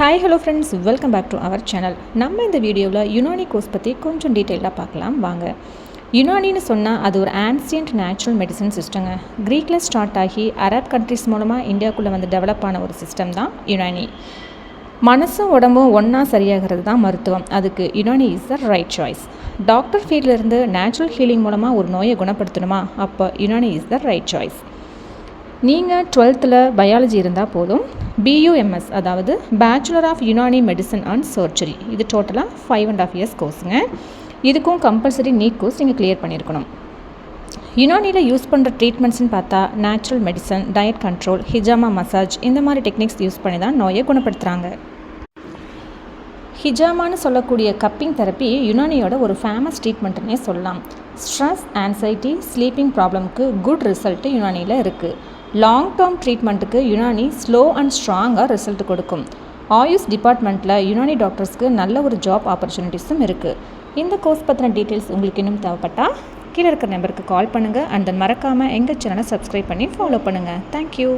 Hi hello friends, welcome back to our channel. நம்ம இந்த வீடியோவில் யுனானி கோர்ஸ் பற்றி கொஞ்சம் டீட்டெயிலாக பார்க்கலாம் வாங்க. யுனானின்னு சொன்னால் அது ஒரு ஆன்சியன்ட் நேச்சுரல் மெடிசன் சிஸ்டங்க. க்ரீக்கில் ஸ்டார்ட் ஆகி அரப் கண்ட்ரிஸ் மூலமாக இந்தியாவுக்குள்ளே வந்து டெவலப் ஆன ஒரு சிஸ்டம் தான் யுனானி. மனசும் உடம்பும் ஒன்றா சரியாகிறது தான் மருத்துவம். அதுக்கு Unani is the right choice. Doctor ஃபீல்ட்லேருந்து நேச்சுரல் ஹீலிங் மூலமாக ஒரு நோயை குணப்படுத்தணுமா, அப்போ Unani is the right choice. நீங்கள் 12th பயாலஜி இருந்தால் போதும். BUMS அதாவது bachelor of Unani medicine and surgery, இது டோட்டலாக 5.5 years கோர்ஸுங்க. இதுக்கும் கம்பல்சரி நீட் கோர்ஸ் நீங்கள் கிளியர் பண்ணியிருக்கணும். யுனானியில் யூஸ் பண்ணுற ட்ரீட்மெண்ட்ஸ்னு பார்த்தா நேச்சுரல் மெடிசன், டயட் கண்ட்ரோல், ஹிஜாமா மசாஜ், இந்த மாதிரி டெக்னிக்ஸ் யூஸ் பண்ணி தான் நோயை குணப்படுத்துகிறாங்க. ஹிஜாமான்னு சொல்லக்கூடிய கப்பிங் தெரப்பி யுனானியோட ஒரு ஃபேமஸ் ட்ரீட்மெண்ட்டுன்னே சொல்லலாம். ஸ்ட்ரெஸ், ஆன்சைட்டி, ஸ்லீப்பிங் ப்ராப்ளம்க்கு குட் ரிசல்ட்டு யுனானியில் இருக்குது. லாங் டேர்ம் ட்ரீட்மெண்ட்டுக்கு யுனானி ஸ்லோ அண்ட் ஸ்ட்ராங்காக ரிசல்ட் கொடுக்கும். ஆயுஷ் டிபார்ட்மெண்ட்டில் யுனானி டாக்டர்ஸ்க்கு நல்ல ஒரு ஜாப் ஆப்பர்ச்சுனிட்டிஸும் இருக்குது. இந்த கோர்ஸ் பற்றின டீட்டெயில்ஸ் உங்களுக்கு இன்னும் தேவைப்பட்டால் கீழே இருக்கிற நம்பருக்கு கால் பண்ணுங்கள். அண்ட் தென் மறக்காமல் எங்கள் சேனலை சப்ஸ்கிரைப் பண்ணி ஃபாலோ பண்ணுங்கள். தேங்க்யூ.